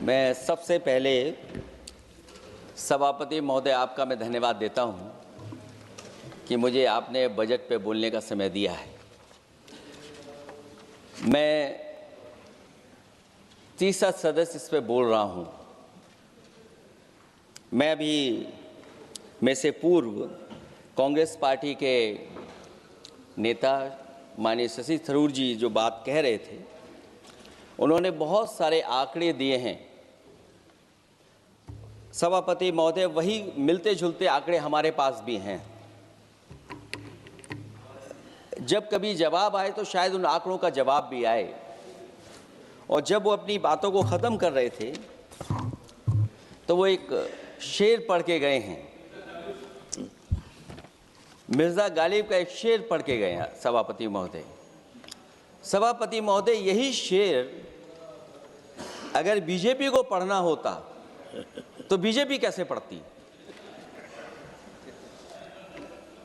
मैं सबसे पहले सभापति महोदय आपका मैं धन्यवाद देता हूं कि मुझे आपने बजट पे बोलने का समय दिया है। मैं तीसरा सदस्य इस पे बोल रहा हूं। मैं अभी में से पूर्व कांग्रेस पार्टी के नेता माननीय शशि थरूर जी जो बात कह रहे थे, उन्होंने बहुत सारे आंकड़े दिए हैं। सभापति महोदय, वही मिलते जुलते आंकड़े हमारे पास भी हैं। जब कभी जवाब आए तो शायद उन आंकड़ों का जवाब भी आए। और जब वो अपनी बातों को ख़त्म कर रहे थे तो वो एक शेर पढ़ के गए हैं। मिर्ज़ा गालिब का एक शेर पढ़ के गए हैं सभापति महोदय। सभापति महोदय, यही शेर अगर बीजेपी को पढ़ना होता तो बीजेपी कैसे पढ़ती?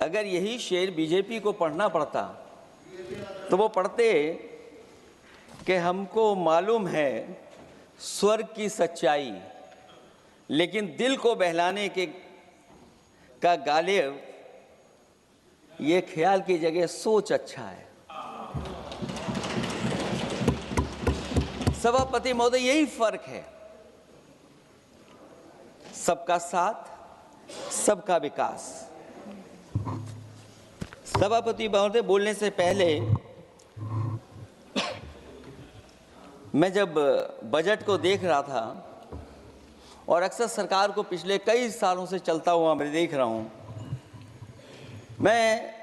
अगर यही शेर बीजेपी को पढ़ना पड़ता तो वो पढ़ते कि हमको मालूम है स्वर्ग की सच्चाई, लेकिन दिल को बहलाने के का गालिब ये ख्याल की जगह सोच अच्छा है। सभापति महोदय, यही फर्क है। सबका साथ, सबका विकास। सभापति महोदय, बोलने से पहले मैं जब बजट को देख रहा था और अक्सर सरकार को पिछले कई सालों से चलता हुआ मैं देख रहा हूं, मैं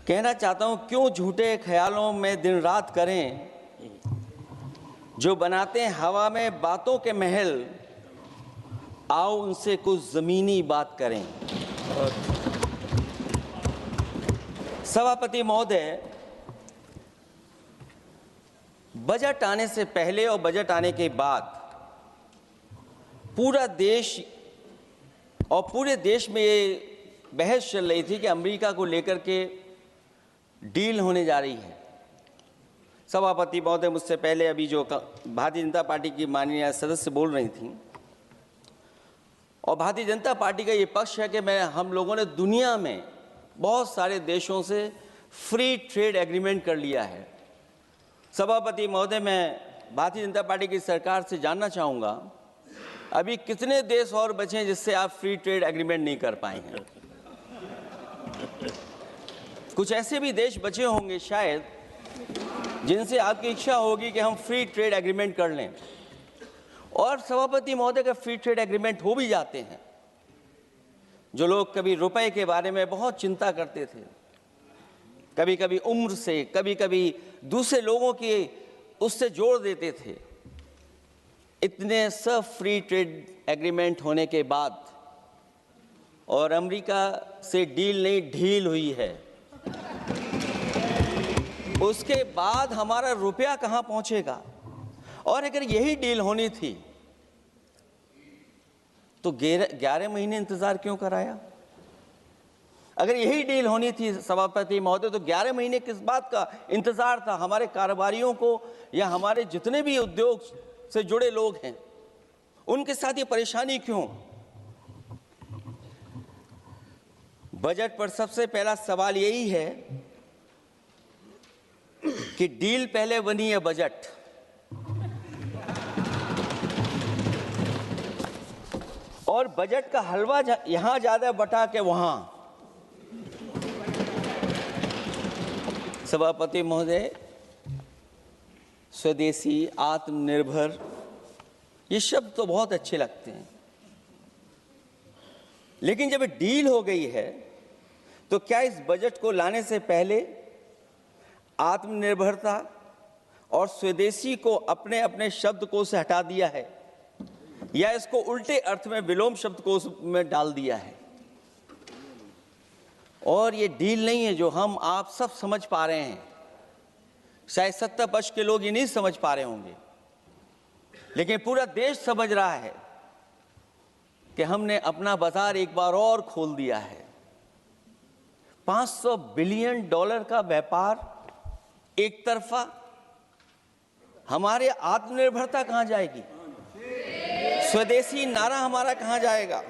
कहना चाहता हूं, क्यों झूठे ख्यालों में दिन रात करें, जो बनाते हैं हवा में बातों के महल, आओ उनसे कुछ जमीनी बात करें। सभापति महोदय, बजट आने से पहले और बजट आने के बाद पूरा देश और पूरे देश में ये बहस चल रही थी कि अमेरिका को लेकर के डील होने जा रही है। सभापति महोदय, मुझसे पहले अभी जो भारतीय जनता पार्टी की माननीय सदस्य बोल रही थी, और भारतीय जनता पार्टी का ये पक्ष है कि हम लोगों ने दुनिया में बहुत सारे देशों से फ्री ट्रेड एग्रीमेंट कर लिया है। सभापति महोदय, मैं भारतीय जनता पार्टी की सरकार से जानना चाहूँगा, अभी कितने देश और बचे हैं जिससे आप फ्री ट्रेड एग्रीमेंट नहीं कर पाए हैं? कुछ ऐसे भी देश बचे होंगे शायद जिनसे आपकी इच्छा होगी कि हम फ्री ट्रेड एग्रीमेंट कर लें। और सभापति महोदय, का फ्री ट्रेड एग्रीमेंट हो भी जाते हैं, जो लोग कभी रुपए के बारे में बहुत चिंता करते थे, कभी कभी उम्र से, कभी कभी दूसरे लोगों की उससे जोड़ देते थे, इतने सब फ्री ट्रेड एग्रीमेंट होने के बाद और अमेरिका से डील नहीं ढील हुई है, उसके बाद हमारा रुपया कहां पहुंचेगा? और अगर यही डील होनी थी तो 11 महीने इंतजार क्यों कराया? अगर यही डील होनी थी सभापति महोदय, तो 11 महीने किस बात का इंतजार था? हमारे कारोबारियों को या हमारे जितने भी उद्योग से जुड़े लोग हैं, उनके साथ ये परेशानी क्यों? बजट पर सबसे पहला सवाल यही है कि डील पहले बनी है बजट। और बजट का हलवा यहां ज्यादा बटा के वहां। सभापति महोदय, स्वदेशी, आत्मनिर्भर, ये शब्द तो बहुत अच्छे लगते हैं, लेकिन जब डील हो गई है तो क्या इस बजट को लाने से पहले आत्मनिर्भरता और स्वदेशी को अपने अपने शब्दकोश से हटा दिया है, या इसको उल्टे अर्थ में विलोम शब्दकोश में डाल दिया है? और ये डील नहीं है जो हम आप सब समझ पा रहे हैं। शायद सत्ता पक्ष के लोग ये नहीं समझ पा रहे होंगे, लेकिन पूरा देश समझ रहा है कि हमने अपना बाजार एक बार और खोल दिया है। $500 बिलियन का व्यापार एक तरफा, हमारे आत्मनिर्भरता कहां जाएगी? स्वदेशी नारा हमारा कहां जाएगा?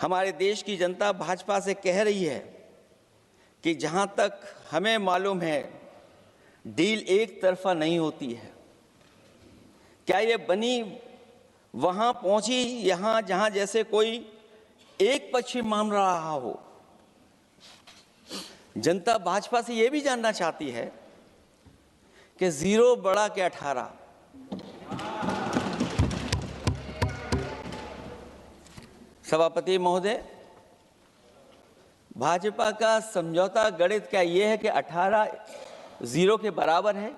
हमारे देश की जनता भाजपा से कह रही है कि जहां तक हमें मालूम है डील एक तरफा नहीं होती है। क्या ये बनी वहां पहुंची यहां जहां जैसे कोई एक पक्षी मान रहा हो? जनता भाजपा से यह भी जानना चाहती है कि 0 बड़ा के 18। सभापति महोदय, भाजपा का समझौता गणित क्या यह है कि 18 0 के बराबर है?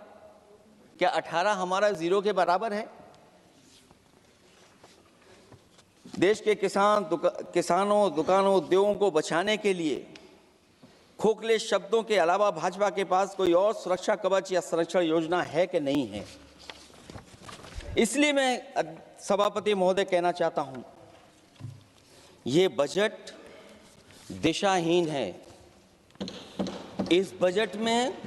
क्या 18 हमारा 0 के बराबर है? देश के किसानों, दुकानों, उद्योगों को बचाने के लिए खोखले शब्दों के अलावा भाजपा के पास कोई और सुरक्षा कवच या संरक्षण योजना है कि नहीं है? इसलिए मैं सभापति महोदय कहना चाहता हूं, ये बजट दिशाहीन है। इस बजट में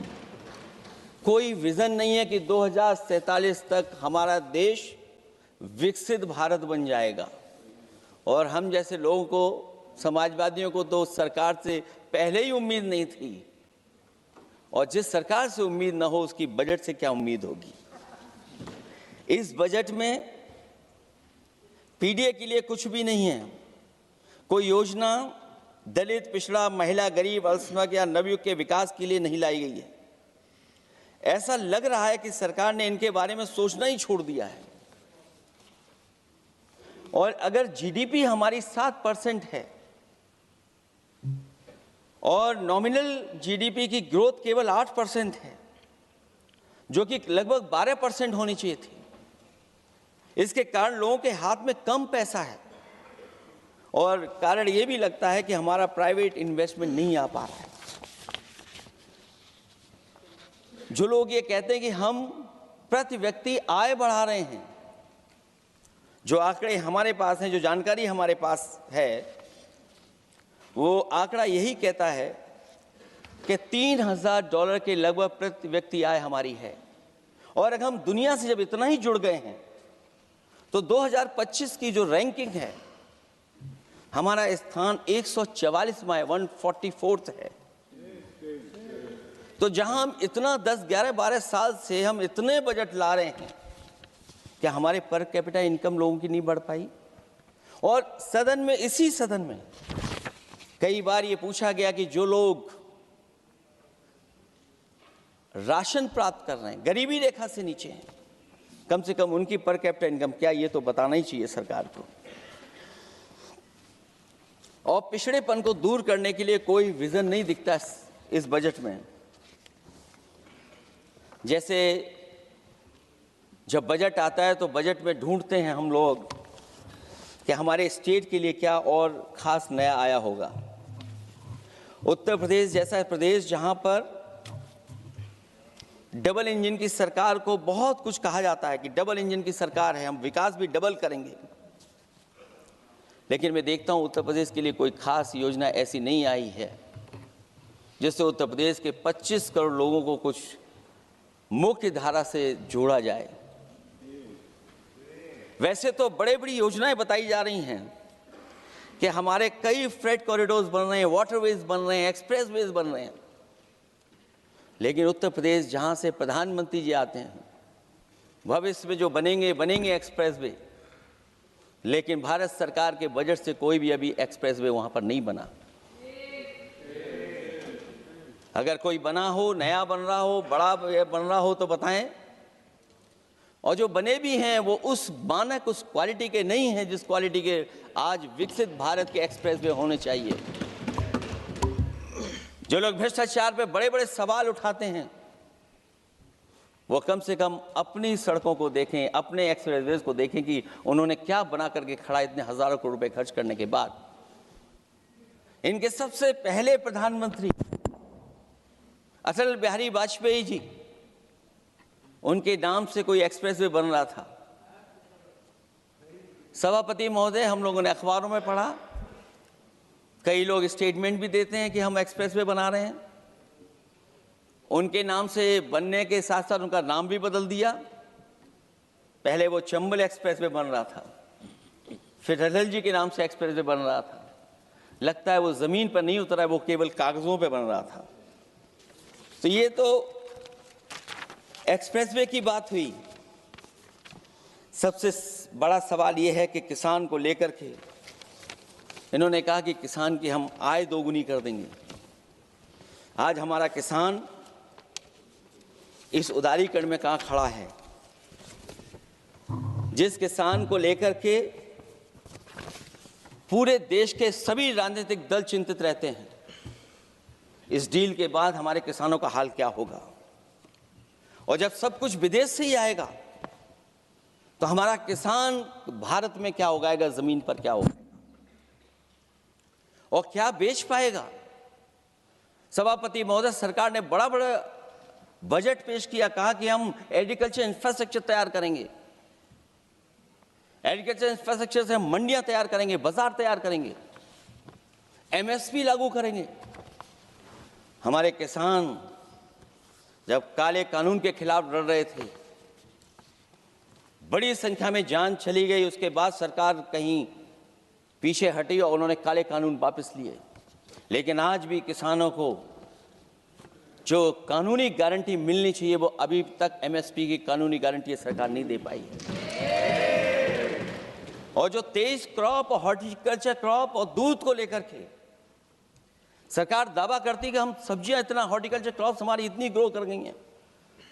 कोई विजन नहीं है कि 2047 तक हमारा देश विकसित भारत बन जाएगा। और हम जैसे लोगों को, समाजवादियों को तो सरकार से पहले ही उम्मीद नहीं थी, और जिस सरकार से उम्मीद ना हो उसकी बजट से क्या उम्मीद होगी। इस बजट में पीडीए के लिए कुछ भी नहीं है। कोई योजना दलित, पिछड़ा, महिला, गरीब, अल्पसंख्यक या नवयुवक के विकास के लिए नहीं लाई गई है। ऐसा लग रहा है कि सरकार ने इनके बारे में सोचना ही छोड़ दिया है। और अगर जीडीपी हमारी 7% है और नॉमिनल जीडीपी की ग्रोथ केवल 8% है, जो कि लगभग 12% होनी चाहिए थी, इसके कारण लोगों के हाथ में कम पैसा है। और कारण यह भी लगता है कि हमारा प्राइवेट इन्वेस्टमेंट नहीं आ पा रहा है। जो लोग ये कहते हैं कि हम प्रति व्यक्ति आय बढ़ा रहे हैं, जो आंकड़े हमारे पास हैं, जो जानकारी हमारे पास है, वो आंकड़ा यही कहता है कि $3000 के लगभग प्रति व्यक्ति आय हमारी है। और अगर हम दुनिया से जब इतना ही जुड़ गए हैं तो 2025 की जो रैंकिंग है, हमारा स्थान 144वां, 144th है। तो जहां हम इतना 10, 11, 12 साल से हम इतने बजट ला रहे हैं, क्या हमारे पर कैपिटा इनकम लोगों की नहीं बढ़ पाई? और सदन में, इसी सदन में कई बार ये पूछा गया कि जो लोग राशन प्राप्त कर रहे हैं, गरीबी रेखा से नीचे हैं, कम से कम उनकी पर कैपिटा इनकम क्या, ये तो बताना ही चाहिए सरकार को। और पिछड़ेपन को दूर करने के लिए कोई विजन नहीं दिखता इस बजट में। जैसे जब बजट आता है तो बजट में ढूंढते हैं हम लोग कि हमारे स्टेट के लिए क्या और खास नया आया होगा। उत्तर प्रदेश जैसा प्रदेश जहां पर डबल इंजन की सरकार को बहुत कुछ कहा जाता है कि डबल इंजन की सरकार है, हम विकास भी डबल करेंगे, लेकिन मैं देखता हूं उत्तर प्रदेश के लिए कोई खास योजना ऐसी नहीं आई है जिससे उत्तर प्रदेश के 25 करोड़ लोगों को कुछ मुख्य धारा से जोड़ा जाए। वैसे तो बड़ी बड़ी योजनाएं बताई जा रही हैं कि हमारे कई फ्रेट कॉरिडोर्स बन रहे हैं, वाटरवेज बन रहे हैं, एक्सप्रेसवेज बन रहे हैं, लेकिन उत्तर प्रदेश जहां से प्रधानमंत्री जी आते हैं, भविष्य में जो बनेंगे एक्सप्रेसवे, लेकिन भारत सरकार के बजट से कोई भी अभी एक्सप्रेसवे वहां पर नहीं बना। अगर कोई बना हो, नया बन रहा हो, बड़ा बन रहा हो तो बताएं। और जो बने भी हैं वो उस मानक, उस क्वालिटी के नहीं हैं जिस क्वालिटी के आज विकसित भारत के एक्सप्रेसवे होने चाहिए। जो लोग भ्रष्टाचार पे बड़े बड़े सवाल उठाते हैं, वो कम से कम अपनी सड़कों को देखें, अपने एक्सप्रेसवेज को देखें कि उन्होंने क्या बना करके खड़ा इतने हजारों करोड़ रुपए खर्च करने के बाद। इनके सबसे पहले प्रधानमंत्री अटल बिहारी वाजपेयी जी, उनके नाम से कोई एक्सप्रेसवे बन रहा था। सभापति महोदय, हम लोगों ने अखबारों में पढ़ा, कई लोग स्टेटमेंट भी देते हैं कि हम एक्सप्रेसवे बना रहे हैं। उनके नाम से बनने के साथ साथ उनका नाम भी बदल दिया। पहले वो चंबल एक्सप्रेस वे बन रहा था, फिर अटल जी के नाम से एक्सप्रेस वे बन रहा था। लगता है वो जमीन पर नहीं उतरा, वो केवल कागजों पे बन रहा था। तो ये तो एक्सप्रेसवे की बात हुई। सबसे बड़ा सवाल ये है कि किसान को लेकर के इन्होंने कहा कि किसान की हम आय दोगुनी कर देंगे। आज हमारा किसान इस उदारीकरण में कहाँ खड़ा है? जिस किसान को लेकर के पूरे देश के सभी राजनीतिक दल चिंतित रहते हैं, इस डील के बाद हमारे किसानों का हाल क्या होगा? और जब सब कुछ विदेश से ही आएगा तो हमारा किसान भारत में क्या उगाएगा, जमीन पर क्या उगाएगा और क्या बेच पाएगा? सभापति महोदय, सरकार ने बड़ा बजट पेश किया, कहा कि हम एग्रीकल्चर इंफ्रास्ट्रक्चर तैयार करेंगे, एग्रीकल्चर इंफ्रास्ट्रक्चर से हम मंडियां तैयार करेंगे, बाजार तैयार करेंगे, एमएसपी लागू करेंगे। हमारे किसान जब काले कानून के खिलाफ लड़ रहे थे, बड़ी संख्या में जान चली गई, उसके बाद सरकार कहीं पीछे हटी और उन्होंने काले कानून वापस लिए। लेकिन आज भी किसानों को जो कानूनी गारंटी मिलनी चाहिए वो अभी तक एमएसपी की कानूनी गारंटी सरकार नहीं दे पाई है। और जो 23 क्रॉप और हॉर्टिकल्चर क्रॉप और दूध को लेकर के सरकार दावा करती है कि हम सब्जियां इतना, हॉर्टिकल्चर क्रॉप्स हमारी इतनी ग्रो कर गई हैं,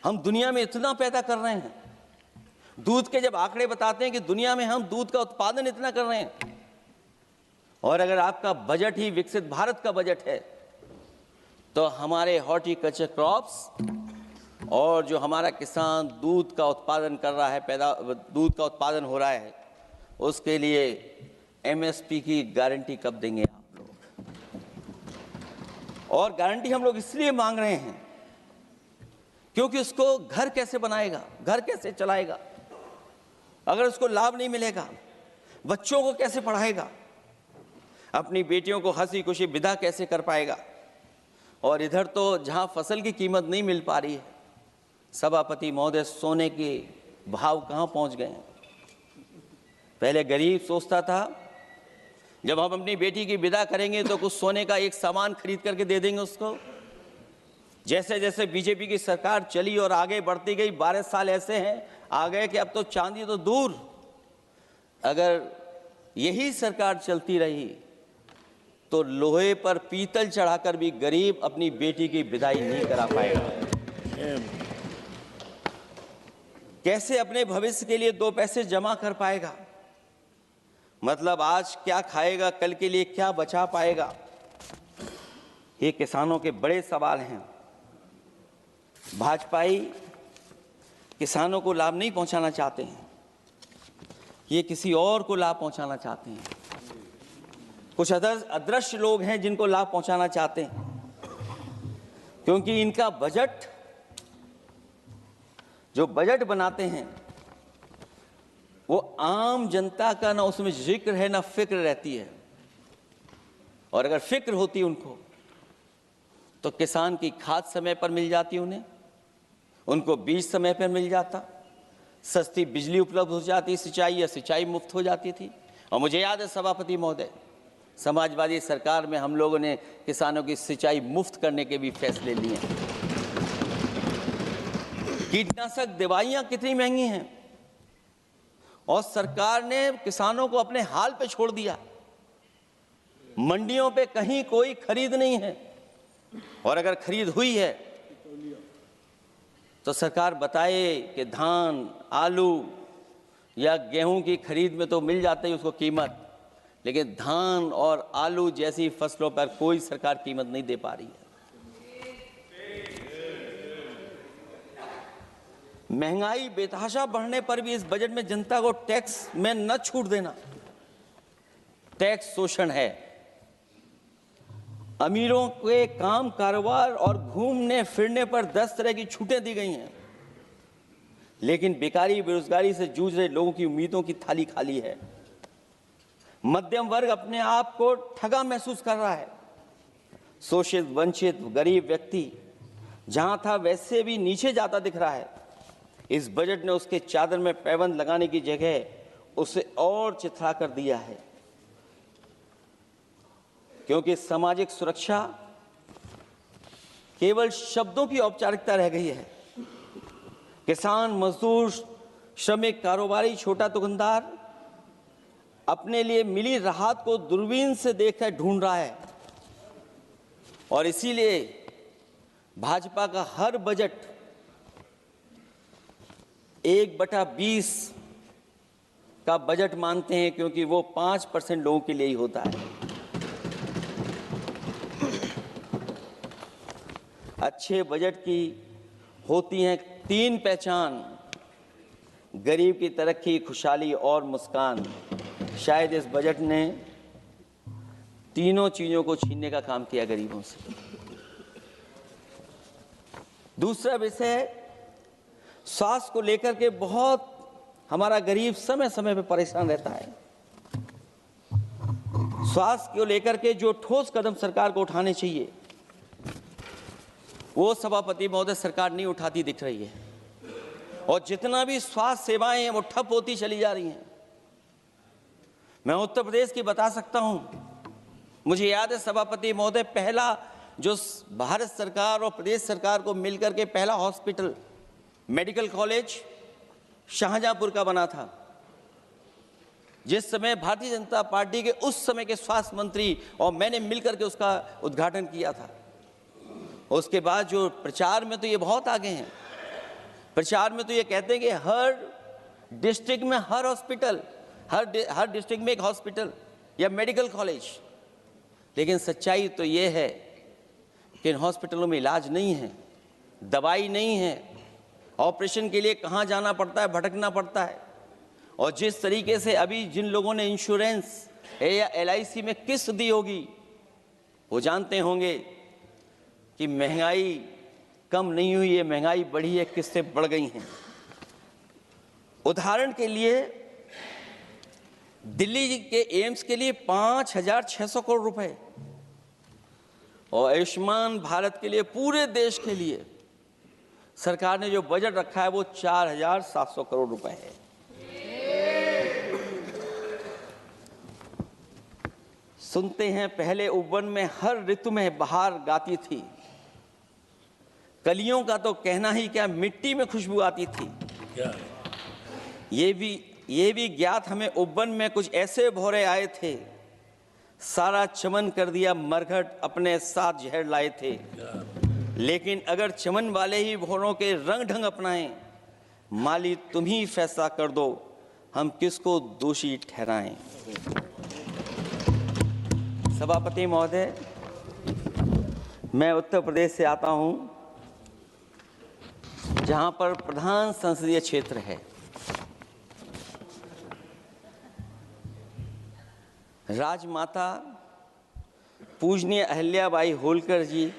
हम दुनिया में इतना पैदा कर रहे हैं। दूध के जब आंकड़े बताते हैं कि दुनिया में हम दूध का उत्पादन इतना कर रहे हैं, और अगर आपका बजट ही विकसित भारत का बजट है तो हमारे हॉर्टिकल्चर क्रॉप्स और जो हमारा किसान दूध का उत्पादन कर रहा है, दूध का उत्पादन हो रहा है, उसके लिए एमएसपी की गारंटी कब देंगे आप लोग? और गारंटी हम लोग इसलिए मांग रहे हैं क्योंकि उसको घर कैसे बनाएगा, घर कैसे चलाएगा? अगर उसको लाभ नहीं मिलेगा, बच्चों को कैसे पढ़ाएगा? अपनी बेटियों को हंसी खुशी विदा कैसे कर पाएगा? और इधर तो जहां फसल की कीमत नहीं मिल पा रही है, सभापति महोदय, सोने के भाव कहां पहुंच गए हैं? पहले गरीब सोचता था जब हम अपनी बेटी की विदा करेंगे तो कुछ सोने का एक सामान खरीद करके दे देंगे उसको। जैसे जैसे बीजेपी की सरकार चली और आगे बढ़ती गई, 12 साल ऐसे हैं आ गए कि अब तो चांदी तो दूर, अगर यही सरकार चलती रही तो लोहे पर पीतल चढ़ाकर भी गरीब अपनी बेटी की विदाई नहीं करा पाएगा। कैसे अपने भविष्य के लिए 2 पैसे जमा कर पाएगा? मतलब आज क्या खाएगा, कल के लिए क्या बचा पाएगा? ये किसानों के बड़े सवाल हैं। भाजपाई किसानों को लाभ नहीं पहुंचाना चाहते हैं, ये किसी और को लाभ पहुंचाना चाहते हैं। कुछ अदृश्य लोग हैं जिनको लाभ पहुंचाना चाहते हैं, क्योंकि इनका बजट, जो बजट बनाते हैं, वो आम जनता का ना उसमें जिक्र है ना फिक्र रहती है। और अगर फिक्र होती उनको तो किसान की खाद समय पर मिल जाती उन्हें, उनको बीज समय पर मिल जाता, सस्ती बिजली उपलब्ध हो जाती, सिंचाई या सिंचाई मुफ्त हो जाती थी। और मुझे याद है सभापति महोदय, समाजवादी सरकार में हम लोगों ने किसानों की सिंचाई मुफ्त करने के भी फैसले लिए। कीटनाशक दवाइयां कितनी महंगी हैं और सरकार ने किसानों को अपने हाल पे छोड़ दिया। मंडियों पे कहीं कोई खरीद नहीं है, और अगर खरीद हुई है तो सरकार बताए कि धान, आलू या गेहूं की खरीद में तो मिल जाती है उसको कीमत, लेकिन धान और आलू जैसी फसलों पर कोई सरकार कीमत नहीं दे पा रही है। महंगाई बेतहाशा बढ़ने पर भी इस बजट में जनता को टैक्स में न छूट देना टैक्स शोषण है। अमीरों के काम, कारोबार और घूमने फिरने पर 10 तरह की छूटें दी गई हैं, लेकिन बेकारी, बेरोजगारी से जूझ रहे लोगों की उम्मीदों की थाली खाली है। मध्यम वर्ग अपने आप को ठगा महसूस कर रहा है। शोषित, वंचित, गरीब व्यक्ति जहां था वैसे भी नीचे जाता दिख रहा है। इस बजट ने उसके चादर में पैबंद लगाने की जगह उसे और चिथड़ा कर दिया है, क्योंकि सामाजिक सुरक्षा केवल शब्दों की औपचारिकता रह गई है। किसान, मजदूर, श्रमिक, कारोबारी, छोटा दुकानदार अपने लिए मिली राहत को दूरबीन से देखकर ढूंढ रहा है, और इसीलिए भाजपा का हर बजट 1/20 का बजट मानते हैं, क्योंकि वो 5% लोगों के लिए ही होता है। अच्छे बजट की होती हैं 3 पहचान: गरीब की तरक्की, खुशहाली और मुस्कान। शायद इस बजट ने तीनों चीजों को छीनने का काम किया गरीबों से। दूसरा विषय, स्वास्थ्य को लेकर के बहुत हमारा गरीब समय समय पर परेशान रहता है। स्वास्थ्य को लेकर के जो ठोस कदम सरकार को उठाने चाहिए, वो सभापति महोदय सरकार नहीं उठाती दिख रही है, और जितना भी स्वास्थ्य सेवाएं हैं वो ठप होती चली जा रही हैं। मैं उत्तर प्रदेश की बता सकता हूं, मुझे याद है सभापति महोदय, पहला जो भारत सरकार और प्रदेश सरकार को मिलकर के पहला हॉस्पिटल, मेडिकल कॉलेज शाहजहांपुर का बना था, जिस समय भारतीय जनता पार्टी के उस समय के स्वास्थ्य मंत्री और मैंने मिलकर के उसका उद्घाटन किया था। उसके बाद जो प्रचार में तो ये बहुत आगे हैं, प्रचार में तो ये कहते हैं कि हर डिस्ट्रिक्ट में हर हॉस्पिटल, हर डिस्ट्रिक्ट में एक हॉस्पिटल या मेडिकल कॉलेज, लेकिन सच्चाई तो ये है कि इन हॉस्पिटलों में इलाज नहीं है, दवाई नहीं है, ऑपरेशन के लिए कहाँ जाना पड़ता है, भटकना पड़ता है। और जिस तरीके से अभी जिन लोगों ने इंश्योरेंस या LIC में किस्त दी होगी, वो जानते होंगे कि महंगाई कम नहीं हुई है, महंगाई बढ़ी है, किस्तें बढ़ गई हैं। उदाहरण के लिए दिल्ली के एम्स के लिए 5,600 करोड़ रुपए, और आयुष्मान भारत के लिए पूरे देश के लिए सरकार ने जो बजट रखा है वो 4,700 करोड़ रुपए है। सुनते हैं पहले उपवन में हर ऋतु में बहार गाती थी, कलियों का तो कहना ही क्या, मिट्टी में खुशबू आती थी। ये भी ज्ञात हमें उपवन में कुछ ऐसे भौरे आए थे, सारा चमन कर दिया मरघट, अपने साथ जहर लाए थे। लेकिन अगर चमन वाले ही भौरों के रंग ढंग अपनाएं, माली तुम ही फैसला कर दो, हम किसको दोषी ठहराएं। सभापति महोदय, मैं उत्तर प्रदेश से आता हूं, जहां पर प्रधान संसदीय क्षेत्र है। राजमाता पूजनीय अहिल्याबाई होलकर जी,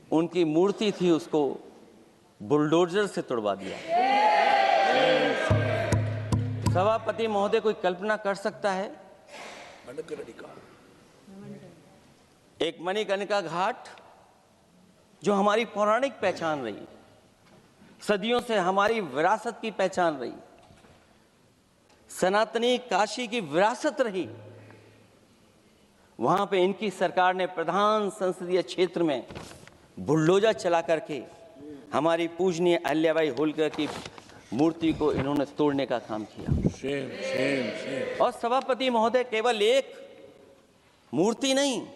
उनकी मूर्ति थी, उसको बुलडोजर से तोड़वा दिया। सभापति महोदय, कोई कल्पना कर सकता है एक मणिकर्णिका घाट जो हमारी पौराणिक पहचान रही, सदियों से हमारी विरासत की पहचान रही, सनातनी काशी की विरासत रही, वहां पे इनकी सरकार ने प्रधान संसदीय क्षेत्र में बुलडोजर चला करके हमारी पूजनीय अहिल्याबाई होलकर की मूर्ति को इन्होंने तोड़ने का काम किया। और सभापति महोदय, केवल एक मूर्ति नहीं,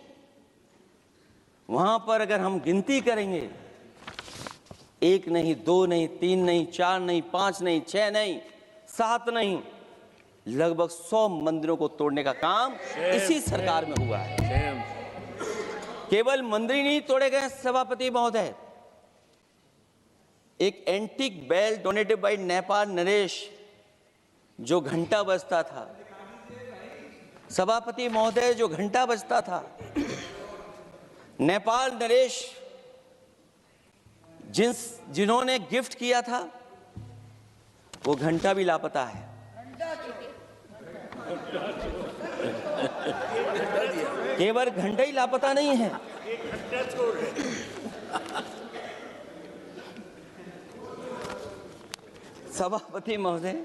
वहां पर अगर हम गिनती करेंगे, 1 नहीं, 2 नहीं, 3 नहीं, 4 नहीं, 5 नहीं, 6 नहीं, 7 नहीं, लगभग 100 मंदिरों को तोड़ने का काम इसी सरकार में हुआ है। केवल मंदिर नहीं तोड़े गए सभापति महोदय, एक antique bell donated by Nepal नरेश, जो घंटा बजता था, सभापति महोदय, जो घंटा बजता था, नेपाल नरेश जिन्होंने गिफ्ट किया था, वो घंटा भी लापता है। केवल घंटा ही लापता नहीं है, सभापति महोदय,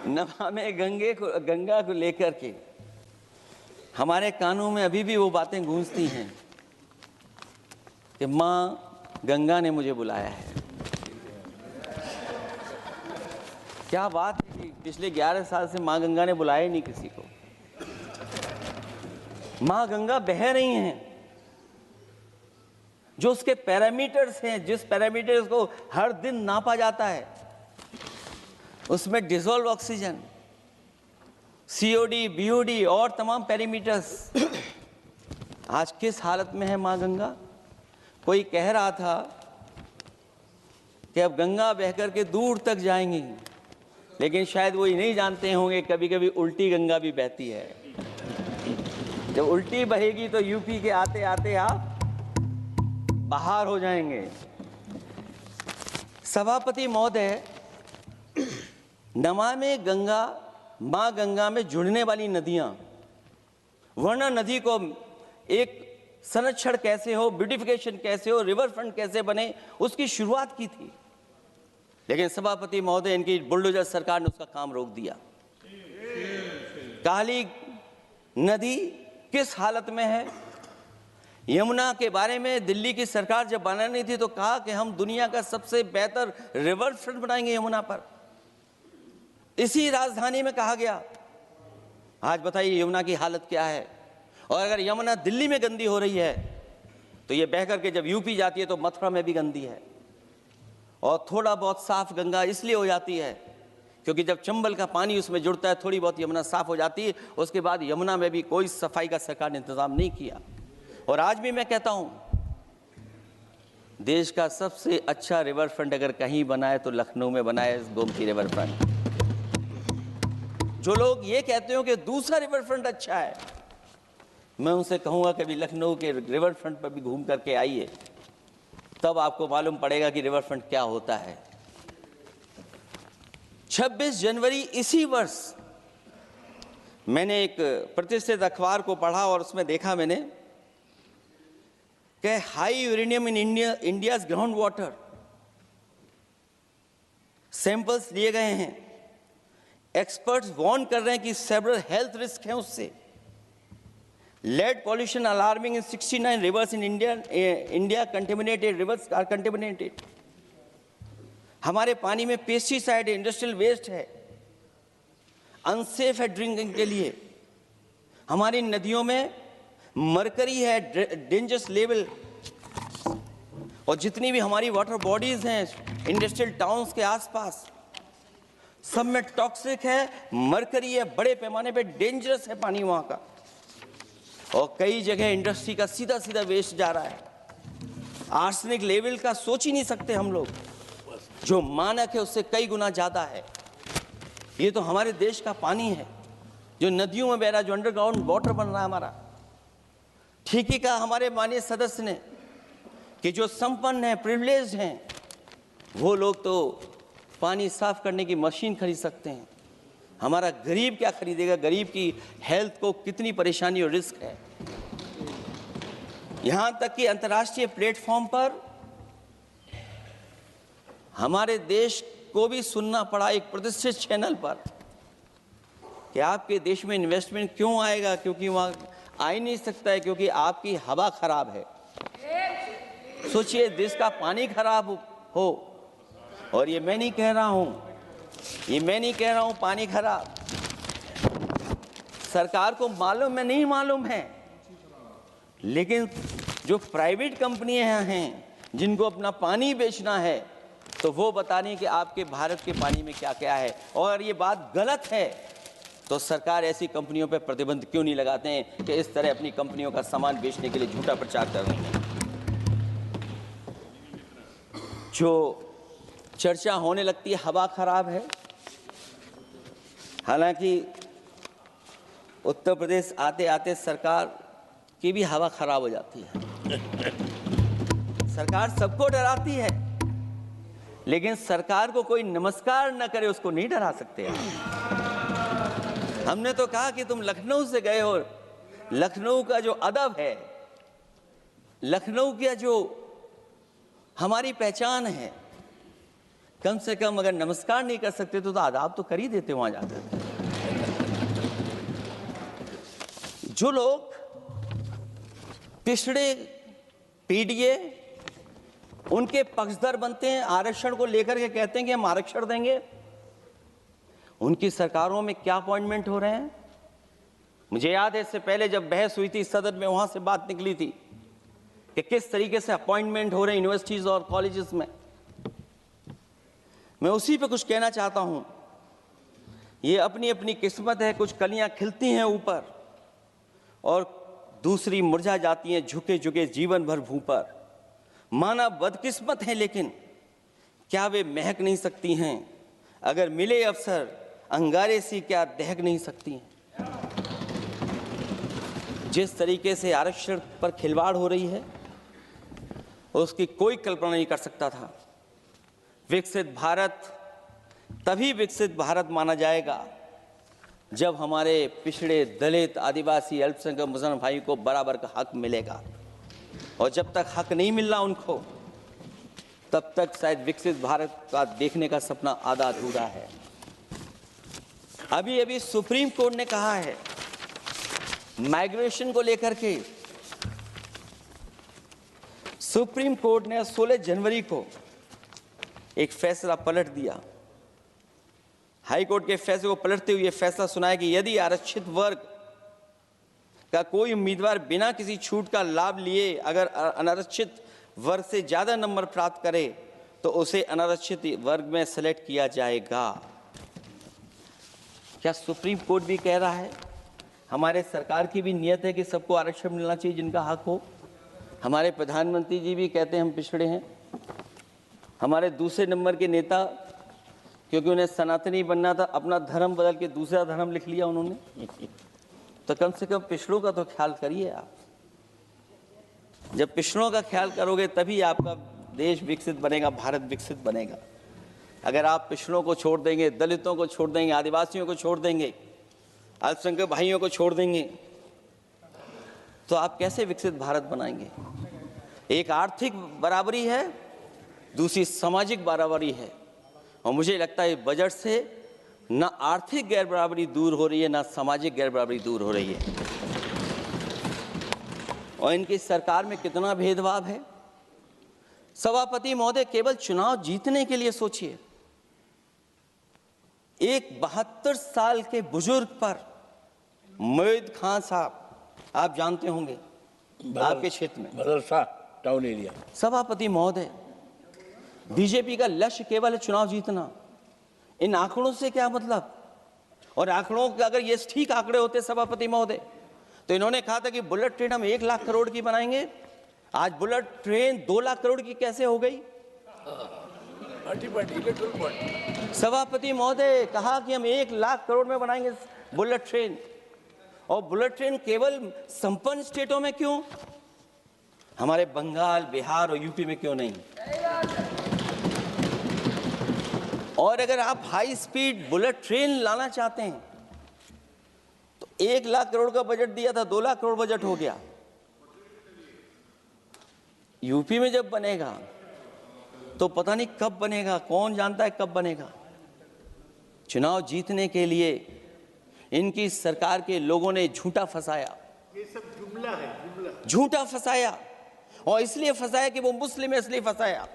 नमामि गंगा को लेकर के हमारे कानों में अभी भी वो बातें गूंजती हैं कि माँ गंगा ने मुझे बुलाया है। क्या बात है कि पिछले 11 साल से माँ गंगा ने बुलाया ही नहीं किसी को। माँ गंगा बह रही हैं, जो उसके पैरामीटर्स हैं, जिस पैरामीटर्स को हर दिन नापा जाता है, उसमें डिसॉल्व ऑक्सीजन, सीओडी, बीओडी और तमाम पैरामीटर्स आज किस हालत में है माँ गंगा। कोई कह रहा था कि अब गंगा बहकर के दूर तक जाएंगी, लेकिन शायद वो ये नहीं जानते होंगे कभी कभी उल्टी गंगा भी बहती है। जब उल्टी बहेगी तो यूपी के आते आते आप बाहर हो जाएंगे। सभापति महोदय, नमामि गंगा, मां गंगा में जुड़ने वाली नदियां, वरना नदी को एक संरक्षण कैसे हो, ब्यूटिफिकेशन कैसे हो, रिवर फ्रंट कैसे बने, उसकी शुरुआत की थी। लेकिन सभापति महोदय, इनकी बुलडोजर सरकार ने उसका काम रोक दिया। काली नदी किस हालत में है। यमुना के बारे में दिल्ली की सरकार जब बनानी थी तो कहा कि हम दुनिया का सबसे बेहतर रिवर फ्रंट बनाएंगे यमुना पर। इसी राजधानी में कहा गया। आज बताइए यमुना की हालत क्या है। और अगर यमुना दिल्ली में गंदी हो रही है तो ये बह करके जब यूपी जाती है तो मथुरा में भी गंदी है। और थोड़ा बहुत साफ गंगा इसलिए हो जाती है क्योंकि जब चंबल का पानी उसमें जुड़ता है, थोड़ी बहुत यमुना साफ हो जाती है। उसके बाद यमुना में भी कोई सफाई का सरकार ने इंतजाम नहीं किया। और आज भी मैं कहता हूं, देश का सबसे अच्छा रिवर फ्रंट अगर कहीं बना है तो लखनऊ में बना है, गोमती रिवर फ्रंट। जो लोग ये कहते हो कि दूसरा रिवर फ्रंट अच्छा है, मैं उनसे कहूंगा कि भी लखनऊ के रिवर फ्रंट पर भी घूम करके आइए, तब आपको मालूम पड़ेगा कि रिवर फ्रंट क्या होता है। 26 जनवरी इसी वर्ष मैंने एक प्रतिष्ठित अखबार को पढ़ा और उसमें देखा मैंने कि high uranium in India's ground water samples लिए गए हैं। एक्सपर्ट्स वार्न कर रहे हैं कि सेवरल हेल्थ रिस्क हैं उससे। Lead pollution alarming in 69 rivers in India contaminated, rivers are contaminated. हमारे पानी में पेस्टिसाइड है, इंडस्ट्रियल वेस्ट है, अनसेफ है ड्रिंकिंग के लिए। हमारी नदियों में मरकरी है, डेंजरस लेवल। और जितनी भी हमारी वाटर बॉडीज हैं इंडस्ट्रियल टाउन्स के आसपास, सब में टॉक्सिक है, मरकरी है, बड़े पैमाने पे डेंजरस है पानी वहां का। और कई जगह इंडस्ट्री का सीधा सीधा वेस्ट जा रहा है। आर्सेनिक लेवल का सोच ही नहीं सकते हम लोग, जो मानक है उससे कई गुना ज्यादा है। ये तो हमारे देश का पानी है जो नदियों में बह रहा है, जो अंडरग्राउंड वाटर बन रहा है हमारा। ठीक ही कहा हमारे माननीय सदस्य ने कि जो संपन्न हैं, प्रिविलेज्ड हैं, वो लोग तो पानी साफ करने की मशीन खरीद सकते हैं। हमारा गरीब क्या खरीदेगा। गरीब की हेल्थ को कितनी परेशानी और रिस्क है। यहां तक कि अंतर्राष्ट्रीय प्लेटफॉर्म पर हमारे देश को भी सुनना पड़ा एक प्रतिष्ठित चैनल पर कि आपके देश में इन्वेस्टमेंट क्यों आएगा, क्योंकि वहां आ ही नहीं सकता है क्योंकि आपकी हवा खराब है। सोचिए, देश का पानी खराब हो। और ये मैं नहीं कह रहा हूं, पानी खराब सरकार को मालूम है, नहीं मालूम है, लेकिन जो प्राइवेट कंपनियां हैं जिनको अपना पानी बेचना है, तो वो बता रही कि आपके भारत के पानी में क्या क्या है। और ये बात गलत है तो सरकार ऐसी कंपनियों पर प्रतिबंध क्यों नहीं लगाते हैं कि इस तरह अपनी कंपनियों का सामान बेचने के लिए झूठा प्रचार कर रही है। जो चर्चा होने लगती है हवा खराब है, हालांकि उत्तर प्रदेश आते आते सरकार की भी हवा खराब हो जाती है। सरकार सबको डराती है, लेकिन सरकार को कोई नमस्कार न करे उसको नहीं डरा सकते। हमने तो कहा कि तुम लखनऊ से गए हो, लखनऊ का जो अदब है, लखनऊ का जो हमारी पहचान है। कम से कम अगर नमस्कार नहीं कर सकते तो आदाब तो कर ही देते वहां जाकर। जो लोग पिछड़े पीडीए उनके पक्षधर बनते हैं, आरक्षण को लेकर के कहते हैं कि हम आरक्षण देंगे, उनकी सरकारों में क्या अपॉइंटमेंट हो रहे हैं। मुझे याद है इससे पहले जब बहस हुई थी सदन में, वहां से बात निकली थी कि किस तरीके से अपॉइंटमेंट हो रहे हैं यूनिवर्सिटीज और कॉलेजेस में। मैं उसी पे कुछ कहना चाहता हूं। ये अपनी अपनी किस्मत है, कुछ कलियां खिलती हैं ऊपर और दूसरी मुरझा जाती हैं झुके झुके जीवन भर भूं पर। माना बदकिस्मत है, लेकिन क्या वे महक नहीं सकती हैं? अगर मिले अवसर अंगारे सी क्या दहक नहीं सकती हैं? जिस तरीके से आरक्षण पर खिलवाड़ हो रही है उसकी कोई कल्पना नहीं कर सकता था। विकसित भारत तभी विकसित भारत माना जाएगा जब हमारे पिछड़े, दलित, आदिवासी, अल्पसंख्यक मुसलमान भाई को बराबर का हक मिलेगा। और जब तक हक नहीं मिल रहा उनको, तब तक शायद विकसित भारत का देखने का सपना आधा अधूरा है। अभी अभी सुप्रीम कोर्ट ने कहा है माइग्रेशन को लेकर के, सुप्रीम कोर्ट ने 16 जनवरी को एक फैसला पलट दिया। हाई कोर्ट के फैसले को पलटते हुए फैसला सुनाया कि यदि आरक्षित वर्ग का कोई उम्मीदवार बिना किसी छूट का लाभ लिए अगर अनारक्षित वर्ग से ज्यादा नंबर प्राप्त करे तो उसे अनारक्षित वर्ग में सेलेक्ट किया जाएगा। क्या सुप्रीम कोर्ट भी कह रहा है? हमारे सरकार की भी नियत है कि सबको आरक्षण मिलना चाहिए जिनका हक हो। हमारे प्रधानमंत्री जी भी कहते हैं हम पिछड़े हैं। हमारे दूसरे नंबर के नेता, क्योंकि उन्हें सनातनी बनना था, अपना धर्म बदल के दूसरा धर्म लिख लिया उन्होंने। तो कम से कम पिछड़ों का तो ख्याल करिए आप। जब पिछड़ों का ख्याल करोगे तभी आपका देश विकसित बनेगा, भारत विकसित बनेगा। अगर आप पिछड़ों को छोड़ देंगे, दलितों को छोड़ देंगे, आदिवासियों को छोड़ देंगे, अल्पसंख्यक भाइयों को छोड़ देंगे, तो आप कैसे विकसित भारत बनाएंगे? एक आर्थिक बराबरी है, दूसरी सामाजिक बराबरी है। और मुझे लगता है बजट से न आर्थिक गैर बराबरी दूर हो रही है, न सामाजिक गैर बराबरी दूर हो रही है। और इनकी सरकार में कितना भेदभाव है। सभापति महोदय, केवल चुनाव जीतने के लिए सोचिए। एक 72 साल के बुजुर्ग पर मोईद खान साहब, आप जानते होंगे आपके क्षेत्र में, मदरसा टाउन एरिया। सभापति महोदय, बीजेपी का लक्ष्य केवल है चुनाव जीतना। इन आंकड़ों से क्या मतलब? और आंकड़ों के अगर ये ठीक आंकड़े होते सभापति महोदय, तो इन्होंने कहा था कि बुलेट ट्रेन हम 1 लाख करोड़ की बनाएंगे। आज बुलेट ट्रेन 2 लाख करोड़ की कैसे हो गई? सभापति महोदय कहा कि हम 1 लाख करोड़ में बनाएंगे बुलेट ट्रेन। और बुलेट ट्रेन केवल संपन्न स्टेटों में क्यों? हमारे बंगाल, बिहार और यूपी में क्यों नहीं? और अगर आप हाई स्पीड बुलेट ट्रेन लाना चाहते हैं तो 1 लाख करोड़ का बजट दिया था, 2 लाख करोड़ बजट हो गया। यूपी में जब बनेगा तो पता नहीं कब बनेगा, कौन जानता है कब बनेगा। चुनाव जीतने के लिए इनकी सरकार के लोगों ने झूठा फंसाया। ये सब जुमला है, जुमला। झूठा फंसाया, और इसलिए फंसाया कि वो मुस्लिम है, इसलिए फंसाया।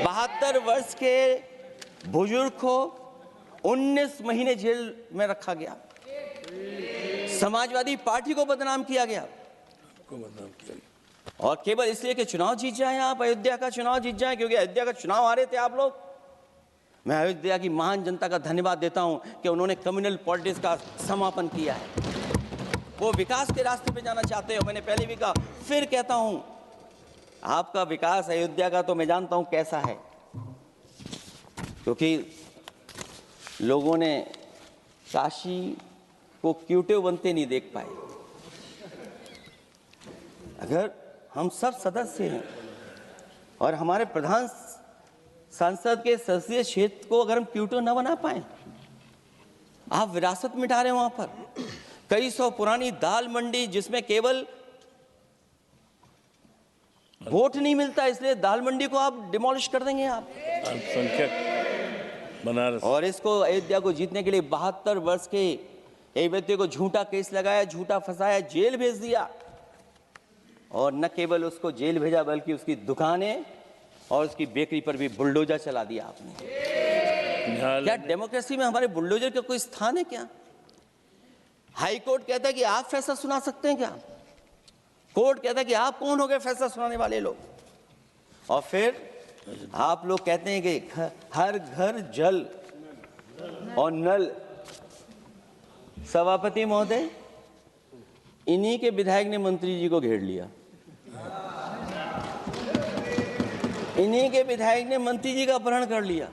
72 वर्ष के बुजुर्ग को 19 महीने जेल में रखा गया। समाजवादी पार्टी को बदनाम किया गया, और केवल इसलिए कि चुनाव जीत जाए आप, अयोध्या का चुनाव जीत जाए, क्योंकि अयोध्या का चुनाव हारे थे आप लोग। मैं अयोध्या की महान जनता का धन्यवाद देता हूं कि उन्होंने कम्युनल पॉलिटिक्स का समापन किया है। वो विकास के रास्ते पे जाना चाहते हो। मैंने पहले भी कहा, फिर कहता हूं, आपका विकास अयोध्या का तो मैं जानता हूं कैसा है, क्योंकि लोगों ने काशी को क्यूटिव बनते नहीं देख पाए। अगर हम सब सदस्य हैं और हमारे प्रधान सांसद के संसदीय क्षेत्र को अगर हम क्यूटिव न बना पाए, आप विरासत मिटा रहे हैं। वहां पर कई सौ पुरानी दाल मंडी, जिसमें केवल वोट नहीं मिलता, इसलिए दाल मंडी को आप डिमोलिश कर देंगे आप। अल्पसंख्यक बनारस और इसको अयोध्या को जीतने के लिए 72 वर्ष के एक व्यक्ति को झूठा केस लगाया, झूठा फंसाया, जेल भेज दिया। और न केवल उसको जेल भेजा बल्कि उसकी दुकानें और उसकी बेकरी पर भी बुलडोजर चला दिया आपने। क्या डेमोक्रेसी में हमारे बुलडोजर का कोई स्थान है क्या? हाई कोर्ट कहता है कि आप फैसला सुना सकते हैं क्या? कोर्ट कहता है कि आप कौन हो गए फैसला सुनाने वाले लोग? और फिर आप लोग कहते हैं कि हर घर जल और नल। सभापति महोदय, इन्हीं के विधायक ने मंत्री जी को घेर लिया, इन्हीं के विधायक ने मंत्री जी का अपहरण कर लिया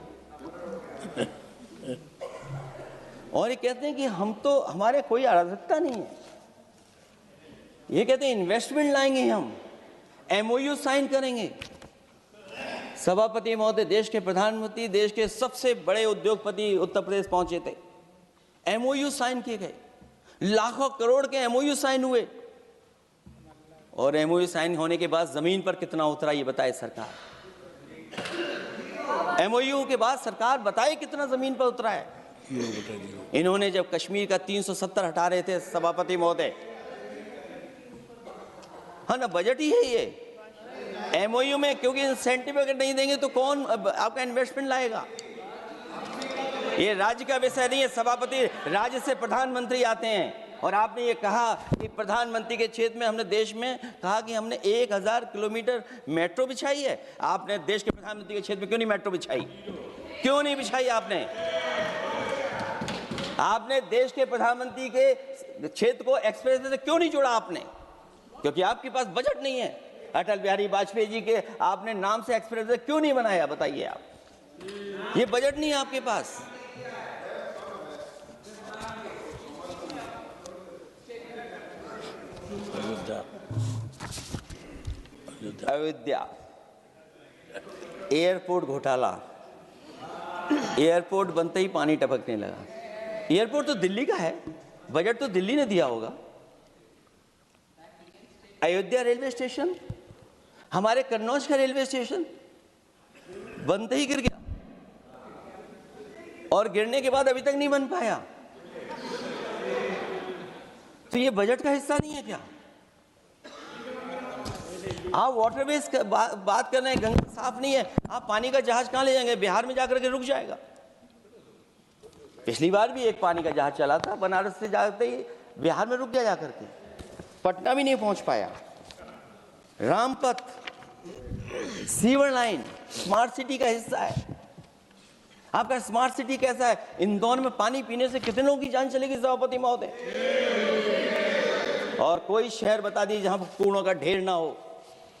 और ये कहते हैं कि हम तो, हमारे कोई अराजकता नहीं है। ये कहते हैं इन्वेस्टमेंट लाएंगे, हम एमओयू साइन करेंगे। सभापति महोदय, देश के प्रधानमंत्री, देश के सबसे बड़े उद्योगपति उत्तर प्रदेश पहुंचे थे, एमओयू साइन किए गए, लाखों करोड़ के एमओयू साइन हुए। और एमओयू साइन होने के बाद जमीन पर कितना उतरा ये बताए सरकार। एमओयू के बाद सरकार बताए कितना जमीन पर उतरा है। इन्होंने जब कश्मीर का 370 हटा रहे थे सभापति महोदय, हाँ ना, बजट ही है ये एमओयू में, क्योंकि इंसेंटिव अगर नहीं देंगे तो कौन आपका इन्वेस्टमेंट लाएगा? ये राज्य का विषय नहीं है सभापति, राज्य से प्रधानमंत्री आते हैं। और आपने ये कहा कि प्रधानमंत्री के क्षेत्र में हमने देश में कहा कि हमने 1000 किलोमीटर मेट्रो बिछाई है। आपने देश के प्रधानमंत्री के क्षेत्र में क्यों नहीं मेट्रो बिछाई? क्यों नहीं बिछाई आपने? आपने देश के प्रधानमंत्री के क्षेत्र को एक्सप्रेस वे से क्यों नहीं जोड़ा आपने? क्योंकि आपके पास बजट नहीं है। अटल बिहारी वाजपेयी जी के आपने नाम से एक्सप्रेस वे क्यों नहीं बनाया? बताइए आप, ये बजट नहीं है आपके पास। अयोध्या एयरपोर्ट घोटाला, एयरपोर्ट बनते ही पानी टपकने लगा। एयरपोर्ट तो दिल्ली का है, बजट तो दिल्ली ने दिया होगा। अयोध्या रेलवे स्टेशन, हमारे कन्नौज का रेलवे स्टेशन बनते ही गिर गया और गिरने के बाद अभी तक नहीं बन पाया। तो ये बजट का हिस्सा नहीं है क्या? आप वाटरवेज बात कर रहे हैं, गंगा साफ नहीं है, आप पानी का जहाज कहां ले जाएंगे? बिहार में जाकर के रुक जाएगा। पिछली बार भी एक पानी का जहाज चला था, बनारस से जाते ही बिहार में रुक गया, जाकर के पटना भी नहीं पहुंच पाया। Rampath, sewer line smart city का हिस्सा है। आपका स्मार्ट सिटी कैसा है? इंदौर में पानी पीने से कितने लोगों की जान चलेगी सभापति महोदय? और कोई शहर बता दीजिए जहां कूड़ों का ढेर ना हो।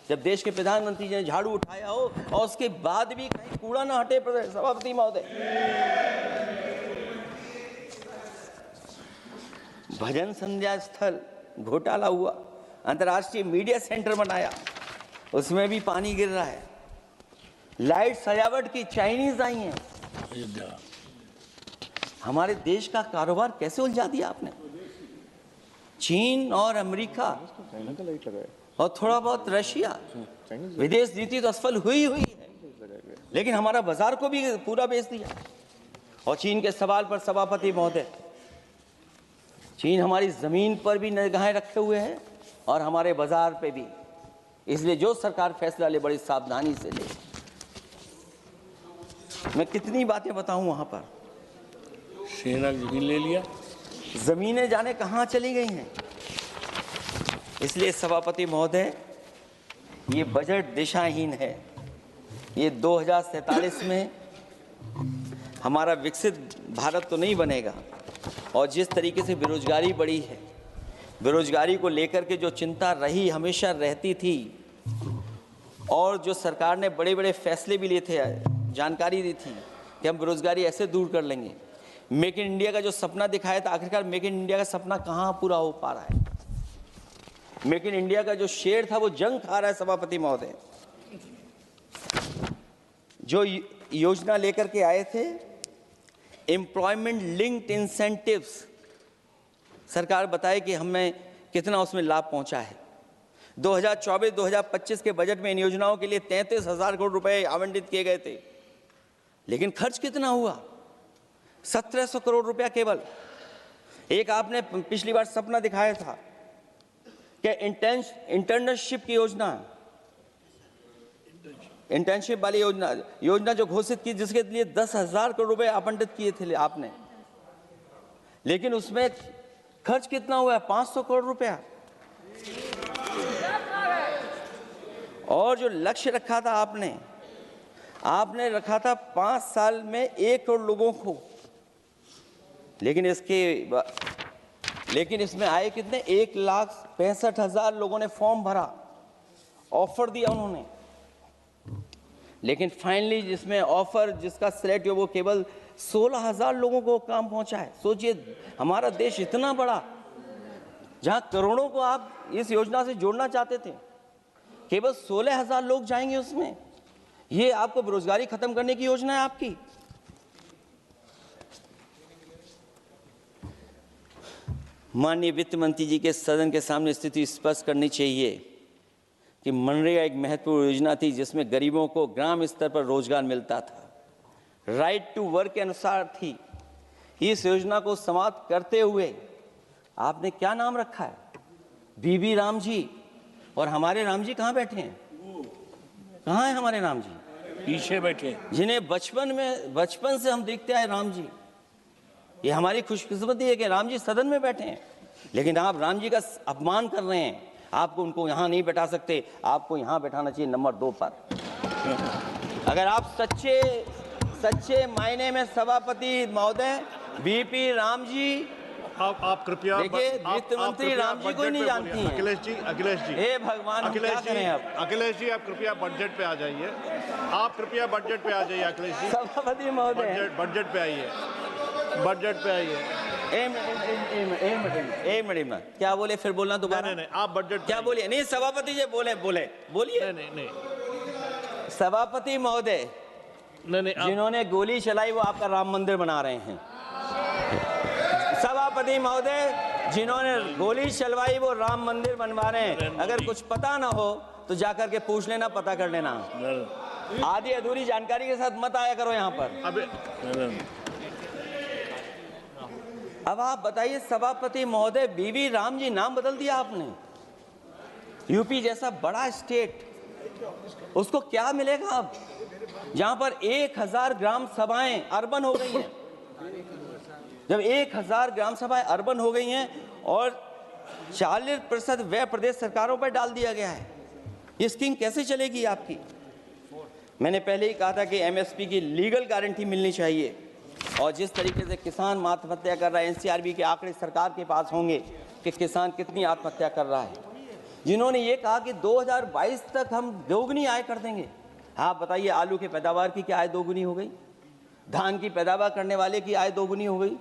जब देश के प्रधानमंत्री जी ने झाड़ू उठाया हो और उसके बाद भी कहीं कूड़ा ना हटे सभापति महोदय। भजन संध्या स्थल घोटाला हुआ, अंतर्राष्ट्रीय मीडिया सेंटर बनाया, उसमें भी पानी गिर रहा है। लाइट सजावट की चाइनीज आई हैं। हमारे देश का कारोबार कैसे उलझा दिया आपने? चीन और अमेरिका और थोड़ा बहुत रशिया, विदेश नीति तो असफल हुई है, लेकिन हमारा बाजार को भी पूरा बेच दिया। और चीन के सवाल पर सभापति महोदय, चीन हमारी जमीन पर भी निगाहें रखे हुए है और हमारे बाजार पे भी। इसलिए जो सरकार फैसला ले बड़ी सावधानी से ले। मैं कितनी बातें बताऊं वहां पर। सेना जमीन ले लिया, जमीनें जाने कहां चली गई हैं। इसलिए सभापति महोदय, ये बजट दिशाहीन है। ये 2047 में हमारा विकसित भारत तो नहीं बनेगा। और जिस तरीके से बेरोजगारी बढ़ी है, बेरोजगारी को लेकर के जो चिंता रही, हमेशा रहती थी, और जो सरकार ने बड़े बड़े फैसले भी लिए थे, जानकारी दी थी कि हम बेरोजगारी ऐसे दूर कर लेंगे। मेक इन इंडिया का जो सपना दिखाया था, आखिरकार मेक इन इंडिया का सपना कहाँ पूरा हो पा रहा है? मेक इन इंडिया का जो शेर था वो जंग खा रहा है सभापति महोदय। जो योजना लेकर के आए थे, एम्प्लॉयमेंट लिंक्ड इंसेंटिव्स, सरकार बताए कि हमें कितना उसमें लाभ पहुंचा है। 2024-2025 के बजट में इन योजनाओं के लिए 33,000 करोड़ रुपए आवंटित किए गए थे, लेकिन खर्च कितना हुआ? 1,700 करोड़ रुपया केवल। एक आपने पिछली बार सपना दिखाया था कि इंटर्नशिप की योजना, इंटर्नशिप वाली योजना जो घोषित की, जिसके लिए 10,000 करोड़ रुपए आवंटित किए थे आपने, लेकिन उसमें खर्च कितना हुआ है? 500 करोड़ रुपया। और जो लक्ष्य रखा था आपने रखा था 5 साल में 1 करोड़ लोगों को, लेकिन इसमें आए कितने? 1,65,000 लोगों ने फॉर्म भरा, ऑफर दिया उन्होंने, लेकिन फाइनली जिसमें ऑफर जिसका सिलेक्ट हुआ वो केवल 16,000 लोगों को काम पहुंचा है। सोचिए, हमारा देश इतना बड़ा, जहां करोड़ों को आप इस योजना से जोड़ना चाहते थे, केवल 16,000 लोग जाएंगे उसमें। ये आपको बेरोजगारी खत्म करने की योजना है आपकी? माननीय वित्त मंत्री जी के सदन के सामने स्थिति स्पष्ट करनी चाहिए कि मनरेगा एक महत्वपूर्ण योजना थी जिसमें गरीबों को ग्राम स्तर पर रोजगार मिलता था, राइट टू वर्क के अनुसार थी। इस योजना को समाप्त करते हुए आपने क्या नाम रखा है? बीबी राम जी। और हमारे राम जी कहाँ बैठे हैं? कहाँ है हमारे राम जी? पीछे बैठे, जिन्हें बचपन से हम देखते आए राम जी। ये हमारी खुशकिस्मती है कि राम जी सदन में बैठे हैं, लेकिन आप राम जी का अपमान कर रहे हैं। आपको उनको यहाँ नहीं बैठा सकते, आपको यहाँ बैठाना चाहिए नंबर 2 पर। अगर आप सच्चे मायने में सभापति महोदय बीपी राम जी, आप कृपया, देखिए वित्त मंत्री राम जी को ही नहीं जानती हैं। अखिलेश जी, हे भगवान, हम क्या करें अब? अखिलेश जी, आप कृपया बजट पे आ जाइए। आप कृपया बजट पे आ जाइए अखिलेश जी। सभापति महोदय, बजट पे आइए, बजट पे आइए। एक मिनट, क्या बोले? फिर बोलना दोबारा। नहीं, आप बजट क्या बोलिए? नहीं, सभापति जी बोलिए। नहीं, सभापति महोदय, नहीं, जिन्होंने गोली चलाई वो आपका राम मंदिर बना रहे हैं। सभापति महोदय, जिन्होंने गोली चलवाई वो राम मंदिर बनवा रहे हैं। अगर कुछ पता ना हो तो जाकर के पूछ लेना, पता कर लेना। आधी अधूरी जानकारी के साथ मत आया करो यहाँ पर। अब आप बताइए सभापति महोदय, बीबी राम जी नाम बदल दिया आपने। यूपी जैसा बड़ा स्टेट, उसको क्या मिलेगा अब, जहां पर 1,000 ग्राम सभाएं अर्बन हो गई हैं। जब 1,000 ग्राम सभाएं अर्बन हो गई हैं और 40% व्यय प्रदेश सरकारों पर डाल दिया गया है, ये स्कीम कैसे चलेगी आपकी? मैंने पहले ही कहा था कि एमएसपी की लीगल गारंटी मिलनी चाहिए, और जिस तरीके से किसान आत्महत्या कर रहा है, एनसीआरबी के आंकड़े सरकार के पास होंगे कि किसान कितनी आत्महत्या कर रहा है। जिन्होंने ये कहा कि 2022 तक हम दोगुनी आय कर देंगे। आप बताइए, आलू की पैदावार की क्या आय दोगुनी हो गई? धान की पैदावार करने वाले की आय दोगुनी हो गई।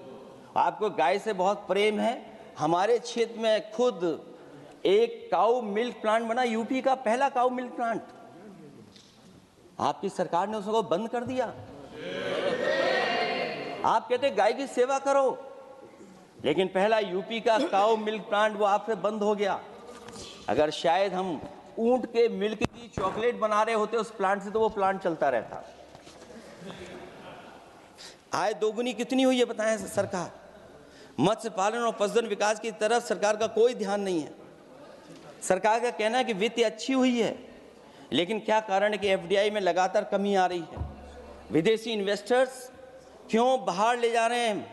आपको गाय से बहुत प्रेम है। हमारे क्षेत्र में खुद एक काऊ मिल्क प्लांट बना, यूपी का पहला काऊ मिल्क प्लांट। आपकी सरकार ने उसको बंद कर दिया। आप कहते गाय की सेवा करो, लेकिन पहला यूपी का काऊ मिल्क प्लांट वो आपसे बंद हो गया। अगर शायद हम ऊंट के मिल्क की चॉकलेट बना रहे होते उस प्लांट से, तो वो प्लांट चलता रहता। आय दोगुनी कितनी हुई है बताएं सरकार? मत्स्य पालन और पशुधन विकास की तरफ सरकार का कोई ध्यान नहीं है। सरकार का कहना है कि वित्त अच्छी हुई है, लेकिन क्या कारण है कि एफडीआई में लगातार कमी आ रही है? विदेशी इन्वेस्टर्स क्यों बाहर ले जा रहे हैं?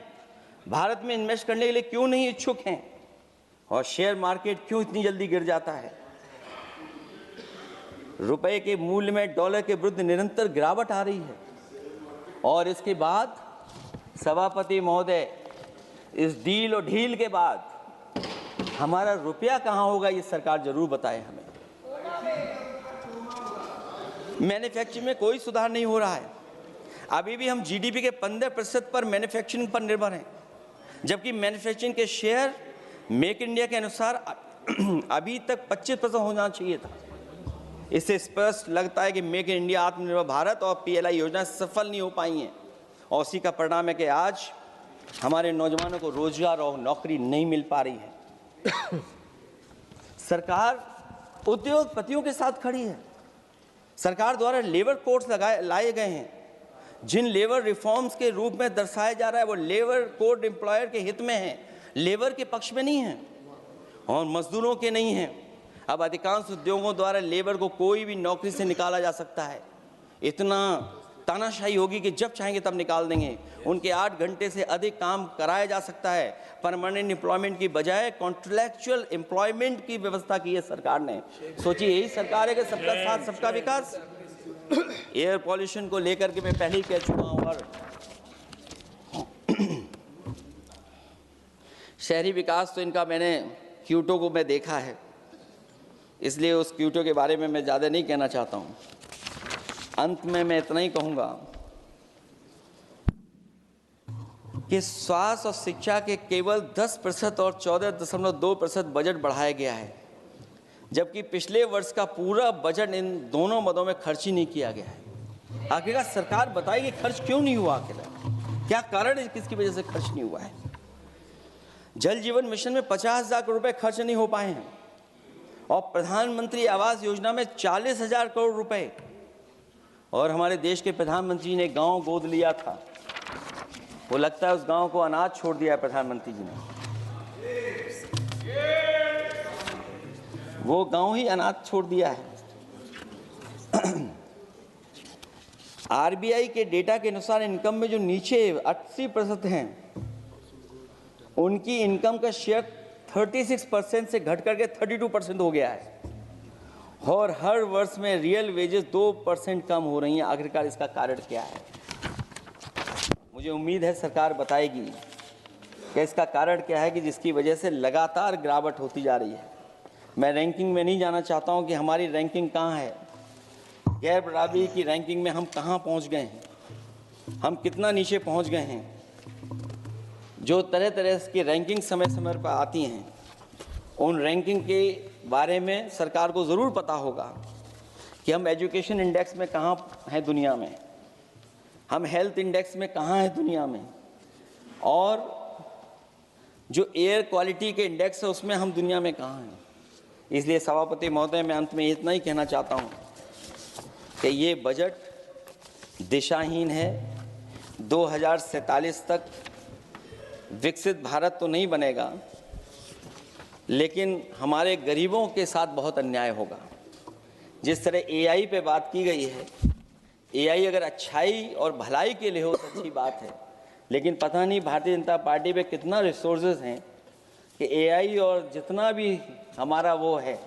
भारत में इन्वेस्ट करने के लिए क्यों नहीं इच्छुक हैं? और शेयर मार्केट क्यों इतनी जल्दी गिर जाता है? रुपए के मूल्य में डॉलर के विरुद्ध निरंतर गिरावट आ रही है। और इसके बाद सभापति महोदय, इस डील और ढील के बाद हमारा रुपया कहां होगा, ये सरकार जरूर बताए हमें। मैन्युफैक्चरिंग में कोई सुधार नहीं हो रहा है। अभी भी हम जीडीपी के 15% पर मैन्युफैक्चरिंग पर निर्भर हैं, जबकि मैन्युफैक्चरिंग के शेयर मेक इंडिया के अनुसार अभी तक 25% होना चाहिए था। इससे स्पष्ट लगता है कि मेक इन इंडिया, आत्मनिर्भर भारत और पीएलआई योजना सफल नहीं हो पाई हैं, और उसी का परिणाम है कि आज हमारे नौजवानों को रोजगार और नौकरी नहीं मिल पा रही है। सरकार उद्योगपतियों के साथ खड़ी है। सरकार द्वारा लेबर कोड्स लाए गए हैं, जिन लेबर रिफॉर्म्स के रूप में दर्शाया जा रहा है वो लेबर कोड एम्प्लॉयर के हित में है, लेबर के पक्ष में नहीं है और मजदूरों के नहीं है। अब अधिकांश उद्योगों द्वारा लेबर को कोई भी नौकरी से निकाला जा सकता है। इतना तानाशाही होगी कि जब चाहेंगे तब निकाल देंगे। उनके 8 घंटे से अधिक काम कराया जा सकता है। परमानेंट एम्प्लॉयमेंट की बजाय कॉन्ट्रैक्चुअल एम्प्लॉयमेंट की व्यवस्था की है सरकार ने। सोचिए, यही सरकार है कि सबका साथ सबका विकास। एयर पॉल्यूशन को लेकर के मैं पहले ही कह चुका हूँ, और शहरी विकास तो इनका मैंने क्योटो को मैं देखा है, इसलिए उस क्योटो के बारे में मैं ज़्यादा नहीं कहना चाहता हूँ। अंत में मैं इतना ही कहूँगा कि स्वास्थ्य और शिक्षा के केवल 10% और 14.2% बजट बढ़ाया गया है, जबकि पिछले वर्ष का पूरा बजट इन दोनों मदों में खर्च ही नहीं किया गया है। आखिरकार सरकार बताएगी खर्च क्यों नहीं हुआ, आखिर क्या कारण है, किसकी वजह से खर्च नहीं हुआ है। जल जीवन मिशन में 50,000 करोड़ रुपए खर्च नहीं हो पाए हैं और प्रधानमंत्री आवास योजना में 40,000 करोड़ रुपए, और हमारे देश के प्रधानमंत्री ने गांव गोद लिया था। वो लगता है उस गांव को अनाथ छोड़ दिया है प्रधानमंत्री जी ने। वो गांव ही अनाथ छोड़ दिया है। आरबीआई के डेटा के अनुसार इनकम में जो नीचे 80% हैं, उनकी इनकम का शेयर 36% से घट करके 32% हो गया है और हर वर्ष में रियल वेजेस 2% कम हो रही हैं। आखिरकार इसका कारण क्या है? मुझे उम्मीद है सरकार बताएगी कि इसका कारण क्या है कि जिसकी वजह से लगातार गिरावट होती जा रही है। मैं रैंकिंग में नहीं जाना चाहता हूं कि हमारी रैंकिंग कहां है, गैर बराबरी की रैंकिंग में हम कहां पहुंच गए हैं, हम कितना नीचे पहुंच गए हैं। जो तरह तरह की रैंकिंग समय समय पर आती हैं, उन रैंकिंग के बारे में सरकार को ज़रूर पता होगा कि हम एजुकेशन इंडेक्स में कहाँ हैं दुनिया में, हम हेल्थ इंडेक्स में कहाँ हैं दुनिया में, और जो एयर क्वालिटी के इंडेक्स है उसमें हम दुनिया में कहाँ हैं। इसलिए सभापति महोदय, मैं अंत में इतना ही कहना चाहता हूँ कि ये बजट दिशाहीन है। 2047 तक विकसित भारत तो नहीं बनेगा, लेकिन हमारे गरीबों के साथ बहुत अन्याय होगा। जिस तरह एआई पे बात की गई है, एआई अगर अच्छाई और भलाई के लिए हो तो अच्छी बात है, लेकिन पता नहीं भारतीय जनता पार्टी पे कितना रिसोर्सेज हैं कि एआई और जितना भी हमारा वो है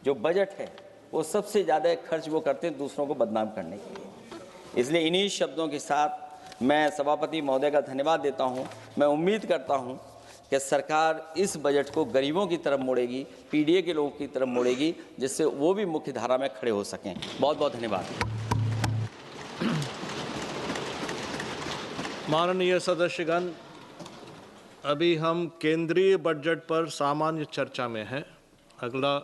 जो बजट है, वो सबसे ज़्यादा खर्च वो करते हैं दूसरों को बदनाम करने के लिए। इसलिए इन्हीं शब्दों के साथ मैं सभापति महोदय का धन्यवाद देता हूँ। मैं उम्मीद करता हूँ कि सरकार इस बजट को गरीबों की तरफ मोड़ेगी, पीडीए के लोगों की तरफ मोड़ेगी, जिससे वो भी मुख्य धारा में खड़े हो सकें। बहुत बहुत धन्यवाद। माननीय सदस्यगण, अभी हम केंद्रीय बजट पर सामान्य चर्चा में हैं। अगला